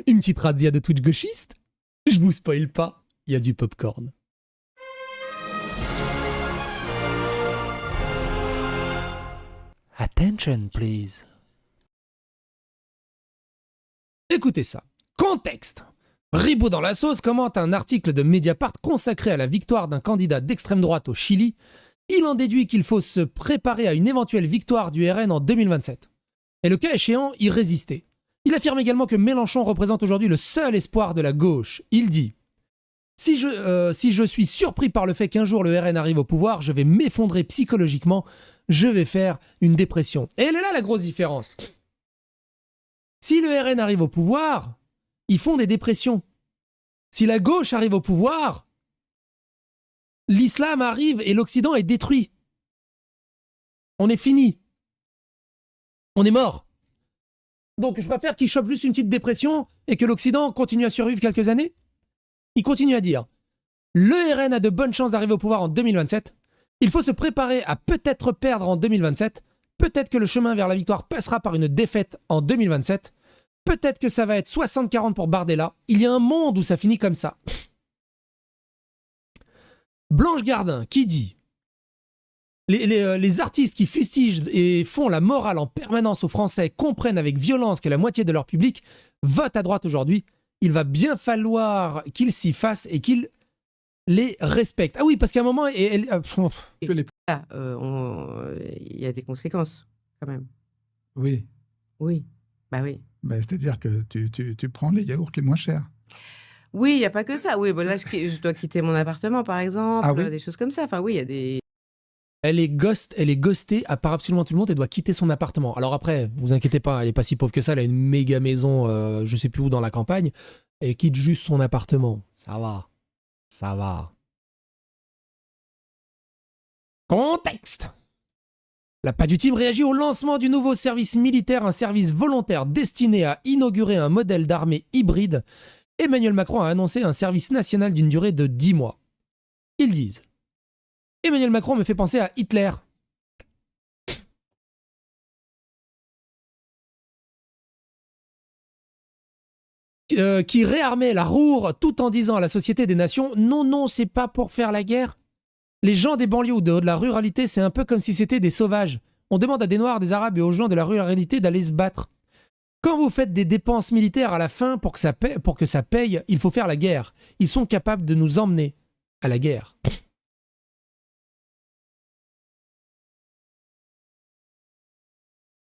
Une petite razzia de Twitch gauchiste. Je vous spoil pas, il y a du popcorn. Attention, please. Écoutez ça. Contexte. Ribot dans la sauce commente un article de Mediapart consacré à la victoire d'un candidat d'extrême droite au Chili. Il en déduit qu'il faut se préparer à une éventuelle victoire du RN en 2027. Et le cas échéant, y résister. Il affirme également que Mélenchon représente aujourd'hui le seul espoir de la gauche. Il dit « Si je suis surpris par le fait qu'un jour le RN arrive au pouvoir, je vais m'effondrer psychologiquement, je vais faire une dépression. » Et elle est là la grosse différence. Si le RN arrive au pouvoir, ils font des dépressions. Si la gauche arrive au pouvoir, l'islam arrive et l'Occident est détruit. On est fini. On est mort. Donc je préfère qu'ils chopent juste une petite dépression et que l'Occident continue à survivre quelques années. Il continue à dire « Le RN a de bonnes chances d'arriver au pouvoir en 2027. Il faut se préparer à peut-être perdre en 2027. Peut-être que le chemin vers la victoire passera par une défaite en 2027. Peut-être que ça va être 60-40 pour Bardella. Il y a un monde où ça finit comme ça. » Blanche Gardin qui dit les artistes qui fustigent et font la morale en permanence aux Français comprennent avec violence que la moitié de leur public vote à droite aujourd'hui. Il va bien falloir qu'ils s'y fassent et qu'ils les respectent. Ah oui, parce qu'à un moment... il y a des conséquences, quand même. Oui. Oui, bah oui. Bah, c'est-à-dire que tu prends les yaourts les moins chers. Oui, il n'y a pas que ça. Oui, bah là, je dois quitter mon appartement, par exemple, Ah oui. des choses comme ça. Enfin, oui, il y a des... Elle est ghostée par absolument tout le monde et doit quitter son appartement. Alors après, vous inquiétez pas, elle est pas si pauvre que ça, elle a une méga maison, je sais plus où, dans la campagne. Elle quitte juste son appartement. Ça va. Ça va. Contexte. La Pas du Team réagit au lancement du nouveau service militaire, un service volontaire destiné à inaugurer un modèle d'armée hybride. Emmanuel Macron a annoncé un service national d'une durée de 10 mois. Ils disent Emmanuel Macron me fait penser à Hitler. Qui réarmait la Ruhr tout en disant à la Société des Nations « Non, non, c'est pas pour faire la guerre. Les gens des banlieues ou de la ruralité, c'est un peu comme si c'était des sauvages. On demande à des Noirs, des Arabes et aux gens de la ruralité d'aller se battre. Quand vous faites des dépenses militaires à la fin pour que ça paye, il faut faire la guerre. Ils sont capables de nous emmener à la guerre. »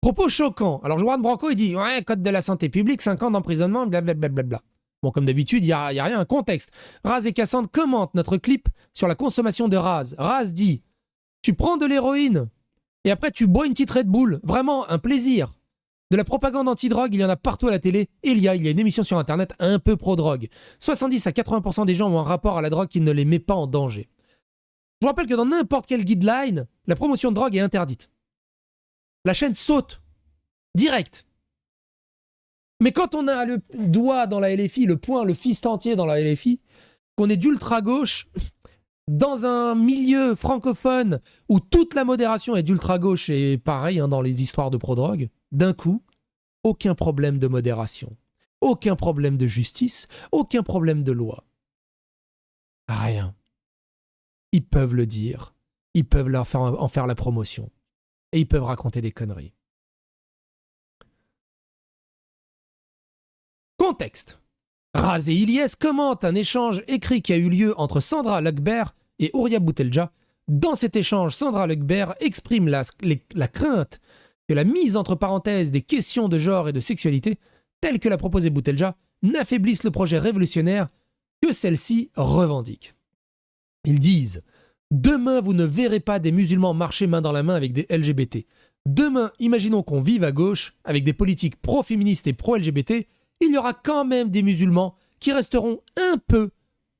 Propos choquants. Alors, Joanne Branco, il dit « Ouais, code de la santé publique, 5 ans d'emprisonnement, blablabla. » Bon, comme d'habitude, il n'y a rien, un contexte. Raz et Cassandre commentent notre clip sur la consommation de Raz. Raz dit « Tu prends de l'héroïne et après tu bois une petite Red Bull. Vraiment, un plaisir. De la propagande anti-drogue, il y en a partout à la télé. Et il y a une émission sur Internet un peu pro-drogue. 70 à 80% des gens ont un rapport à la drogue qui ne les met pas en danger. Je vous rappelle que dans n'importe quel guideline, la promotion de drogue est interdite. La chaîne saute. Direct. Mais quand on a le doigt dans la LFI, le poing, le fist entier dans la LFI, qu'on est d'ultra-gauche, dans un milieu francophone où toute la modération est d'ultra-gauche et pareil dans les histoires de pro-drogue, d'un coup, aucun problème de modération, aucun problème de justice, aucun problème de loi. Rien. Ils peuvent le dire, ils peuvent en faire la promotion. Et ils peuvent raconter des conneries. Contexte. Raz et Ilyes commentent un échange écrit qui a eu lieu entre Sandra Lekber et Ouria Boutelja. Dans cet échange, Sandra Lekber exprime la crainte que la mise entre parenthèses des questions de genre et de sexualité, telle que l'a proposé Boutelja, n'affaiblisse le projet révolutionnaire que celle-ci revendique. Ils disent Demain, vous ne verrez pas des musulmans marcher main dans la main avec des LGBT. Demain, imaginons qu'on vive à gauche, avec des politiques pro-féministes et pro-LGBT, il y aura quand même des musulmans qui resteront un peu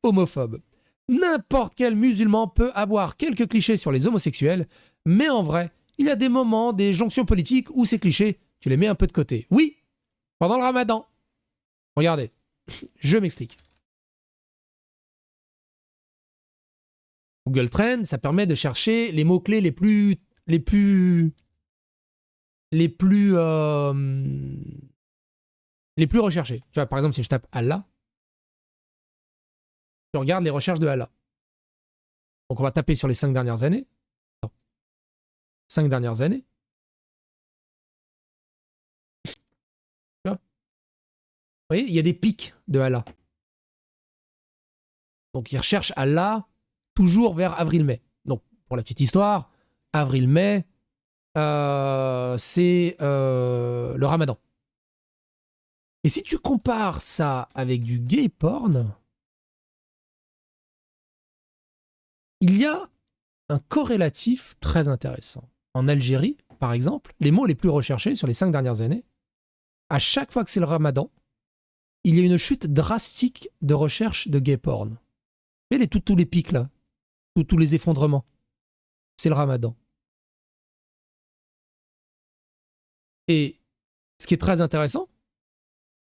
homophobes. N'importe quel musulman peut avoir quelques clichés sur les homosexuels, mais en vrai, il y a des moments, des jonctions politiques où ces clichés, tu les mets un peu de côté. Oui, pendant le ramadan. Regardez, je m'explique. Google Trends, ça permet de chercher les mots-clés les plus Les plus recherchés. Tu vois, par exemple, si je tape Allah, je regarde les recherches de Allah. Donc on va taper sur les 5 dernières années. 5 dernières années. Tu vois? Vous voyez, il y a des pics de Allah. Donc ils recherchent Allah toujours vers avril-mai. Donc pour la petite histoire, avril-mai, c'est le Ramadan. Et si tu compares ça avec du gay porn, il y a un corrélatif très intéressant. En Algérie, par exemple, les mots les plus recherchés sur les 5 dernières années, à chaque fois que c'est le Ramadan, il y a une chute drastique de recherche de gay porn. Et tous les pics là, tous les effondrements, c'est le Ramadan. Et ce qui est très intéressant,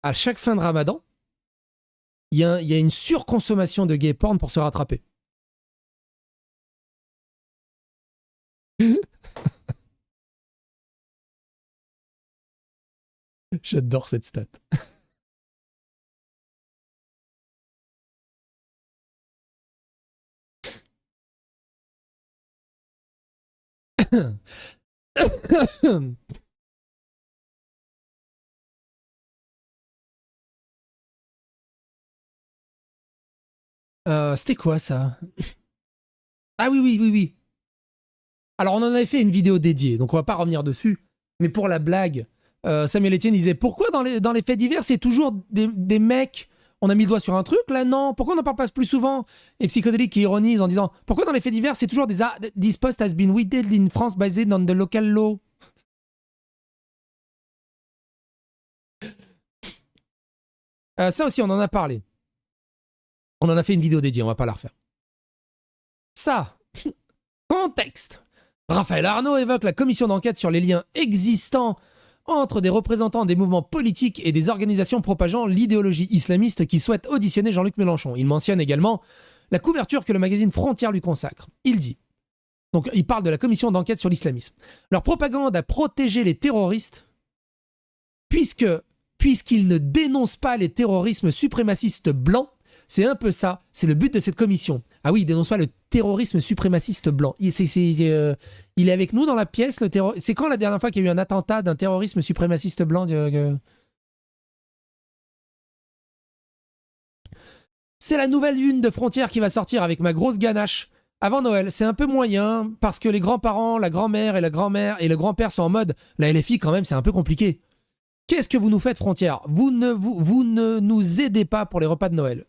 à chaque fin de Ramadan, il y a une surconsommation de gay porn pour se rattraper. J'adore cette stat. C'était quoi ça? Ah oui, oui, oui, oui. Alors on en avait fait une vidéo dédiée, donc on va pas revenir dessus. Mais pour la blague, Samuel Etienne disait pourquoi dans les faits divers c'est toujours des mecs, on a mis le doigt sur un truc, là non, pourquoi on n'en parle pas plus souvent? Et Psychodélique qui ironise en disant pourquoi dans les faits divers c'est toujours this post has been withheld in France based on the local law. Ça aussi on en a parlé. On en a fait une vidéo dédiée, on va pas la refaire. Ça, contexte. Raphaël Arnaud évoque la commission d'enquête sur les liens existants entre des représentants des mouvements politiques et des organisations propageant l'idéologie islamiste qui souhaitent auditionner Jean-Luc Mélenchon. Il mentionne également la couverture que le magazine Frontières lui consacre. Il dit, donc il parle de la commission d'enquête sur l'islamisme. Leur propagande a protégé les terroristes puisqu'ils ne dénoncent pas les terrorismes suprémacistes blancs. C'est un peu ça, c'est le but de cette commission. Ah oui, il dénonce pas le terrorisme suprémaciste blanc. Il est avec nous dans la pièce, le terror. C'est quand la dernière fois qu'il y a eu un attentat d'un terrorisme suprémaciste blanc C'est la nouvelle une de Frontières qui va sortir avec ma grosse ganache avant Noël. C'est un peu moyen parce que les grands-parents, la grand-mère et la grand-mère et le grand-père sont en mode la LFI quand même, c'est un peu compliqué. Qu'est-ce que vous nous faites, Frontières? Vous ne nous aidez pas pour les repas de Noël.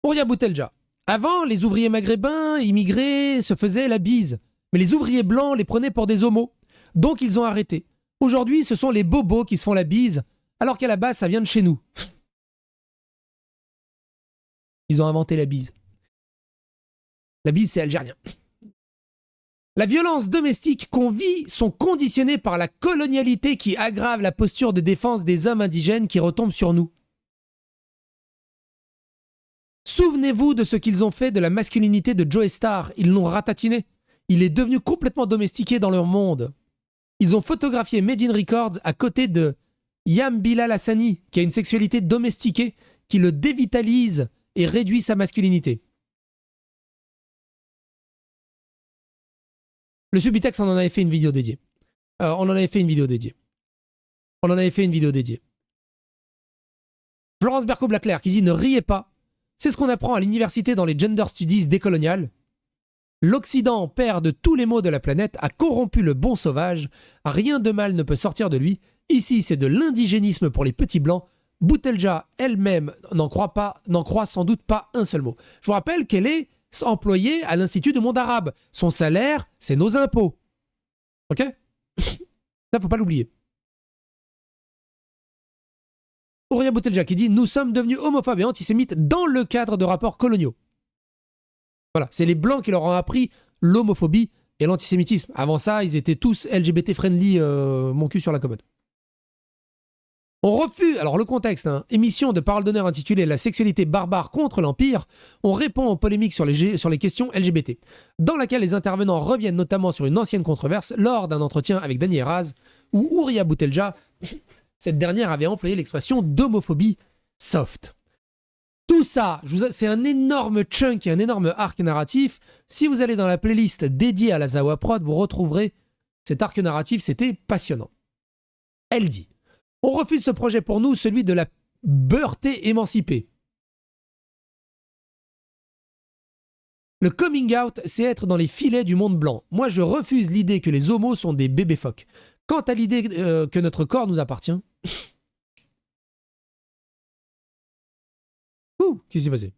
Ouria Boutelja. Avant, les ouvriers maghrébins, immigrés, se faisaient la bise. Mais les ouvriers blancs les prenaient pour des homos. Donc ils ont arrêté. Aujourd'hui, ce sont les bobos qui se font la bise, alors qu'à la base, ça vient de chez nous. Ils ont inventé la bise. La bise, c'est algérien. La violence domestique qu'on vit sont conditionnées par la colonialité qui aggrave la posture de défense des hommes indigènes qui retombe sur nous. Souvenez-vous de ce qu'ils ont fait de la masculinité de Joe Star. Ils l'ont ratatiné. Il est devenu complètement domestiqué dans leur monde. Ils ont photographié Made in Records à côté de Yam Bilal Hassani, qui a une sexualité domestiquée qui le dévitalise et réduit sa masculinité. Le Subitex, on en avait fait une vidéo dédiée. Florence Berco-Blaclair qui dit « Ne riez pas. C'est ce qu'on apprend à l'université dans les gender studies décoloniales. L'Occident, père de tous les maux de la planète, a corrompu le bon sauvage. Rien de mal ne peut sortir de lui. Ici, c'est de l'indigénisme pour les petits blancs. Boutelja elle-même n'en croit sans doute pas un seul mot. » Je vous rappelle qu'elle est employée à l'Institut du monde arabe. Son salaire, c'est nos impôts. Ok? Ça, faut pas l'oublier. Ouria Boutelja qui dit « Nous sommes devenus homophobes et antisémites dans le cadre de rapports coloniaux. » Voilà, c'est les Blancs qui leur ont appris l'homophobie et l'antisémitisme. Avant ça, ils étaient tous LGBT-friendly, mon cul sur la commode. On refuse, alors le contexte, hein, émission de parole d'honneur intitulée La sexualité barbare contre l'Empire, on répond aux polémiques sur les questions LGBT, dans laquelle les intervenants reviennent notamment sur une ancienne controverse lors d'un entretien avec Dany Raz, où Ouria Boutelja, cette dernière avait employé l'expression d'homophobie soft. Tout ça, c'est un énorme chunk et un énorme arc narratif. Si vous allez dans la playlist dédiée à la Zawa Prod, vous retrouverez cet arc narratif, c'était passionnant. Elle dit: on refuse ce projet pour nous, celui de la beurté émancipée. Le coming out, c'est être dans les filets du monde blanc. Moi, je refuse l'idée que les homos sont des bébés phoques. Quant à l'idée que notre corps nous appartient... Ouh, qu'est-ce qui s'est passé?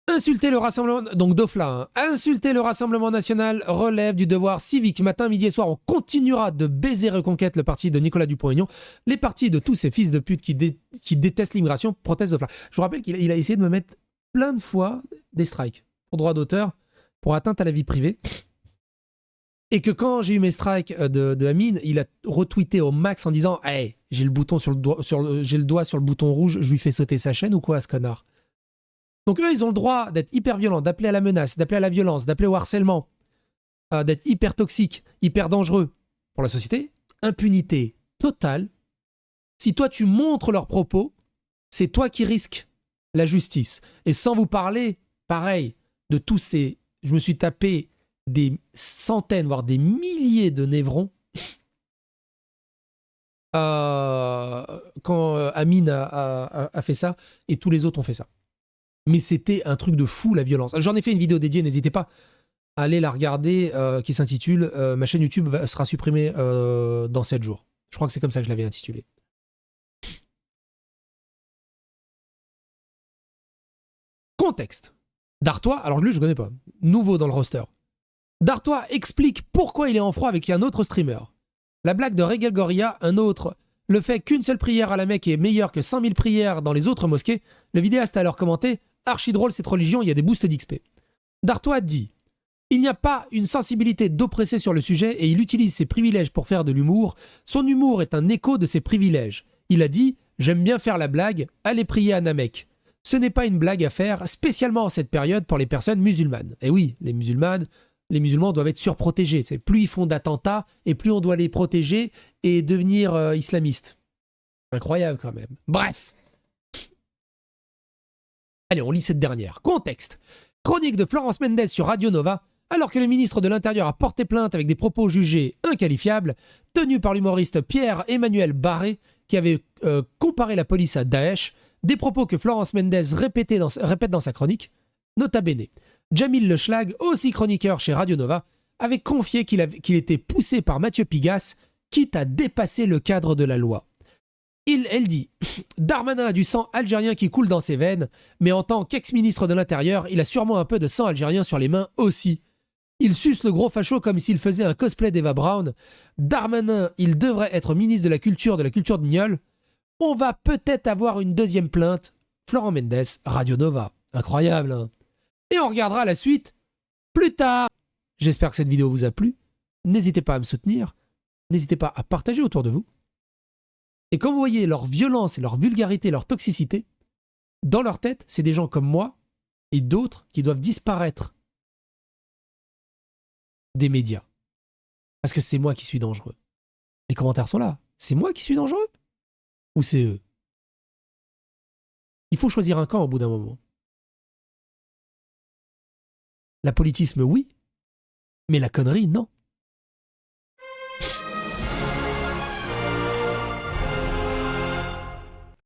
Insulter le Rassemblement... Donc Dofla, hein. Insulter le Rassemblement National relève du devoir civique. Matin, midi et soir, on continuera de baiser Reconquête, le parti de Nicolas Dupont-Aignan. Les partis de tous ces fils de pute qui détestent l'immigration protestent Dofla. Je vous rappelle qu'il a essayé de me mettre plein de fois des strikes pour droit d'auteur, pour atteinte à la vie privée. Et que quand j'ai eu mes strikes de Amine, il a retweeté au max en disant: hey, j'ai le doigt sur le bouton rouge, je lui fais sauter sa chaîne ou quoi, ce connard? Donc eux, ils ont le droit d'être hyper violents, d'appeler à la menace, d'appeler à la violence, d'appeler au harcèlement, d'être hyper toxiques, hyper dangereux pour la société. Impunité totale. Si toi, tu montres leurs propos, c'est toi qui risques la justice. Et sans vous parler, pareil, de tous ces... Je me suis tapé des centaines, voire des milliers de névrons quand Amine a fait ça, et tous les autres ont fait ça. Mais c'était un truc de fou, la violence. J'en ai fait une vidéo dédiée, n'hésitez pas à aller la regarder, qui s'intitule ma chaîne YouTube sera supprimée dans 7 jours. Je crois que c'est comme ça que je l'avais intitulée. Contexte. Dartois, alors lui je ne connais pas, nouveau dans le roster. Dartois explique pourquoi il est en froid avec un autre streamer. La blague de Regel Goria, un autre. Le fait qu'une seule prière à la Mecque est meilleure que 100 000 prières dans les autres mosquées. Le vidéaste a alors commenté: archi drôle cette religion, il y a des boosts d'XP. Dartois dit: il n'y a pas une sensibilité d'oppressé sur le sujet et il utilise ses privilèges pour faire de l'humour. Son humour est un écho de ses privilèges. Il a dit: j'aime bien faire la blague, allez prier à Namek. Ce n'est pas une blague à faire, spécialement en cette période pour les personnes musulmanes. Et oui, les musulmans doivent être surprotégés. C'est plus ils font d'attentats et plus on doit les protéger et devenir islamistes. Incroyable quand même. Bref. Allez, on lit cette dernière. Contexte. Chronique de Florence Mendes sur Radio Nova. Alors que le ministre de l'Intérieur a porté plainte avec des propos jugés inqualifiables, tenus par l'humoriste Pierre-Emmanuel Barré, qui avait comparé la police à Daesh, des propos que Florence Mendes répète dans sa chronique. Nota bene. Jamil Le Schlag, aussi chroniqueur chez Radio Nova, avait confié qu'il était poussé par Mathieu Pigasse, quitte à dépasser le cadre de la loi. Elle dit: Darmanin a du sang algérien qui coule dans ses veines, mais en tant qu'ex-ministre de l'Intérieur, il a sûrement un peu de sang algérien sur les mains aussi. Il suce le gros facho comme s'il faisait un cosplay d'Eva Brown. Darmanin, il devrait être ministre de la culture de Mignol. On va peut-être avoir une deuxième plainte. Florent Mendes, Radio Nova. Incroyable, hein? Et on regardera la suite plus tard. J'espère que cette vidéo vous a plu. N'hésitez pas à me soutenir. N'hésitez pas à partager autour de vous. Et quand vous voyez leur violence et leur vulgarité, leur toxicité, dans leur tête, c'est des gens comme moi et d'autres qui doivent disparaître des médias. Parce que c'est moi qui suis dangereux. Les commentaires sont là. C'est moi qui suis dangereux? Ou c'est eux? Il faut choisir un camp au bout d'un moment. L'apolitisme, oui, mais la connerie, non.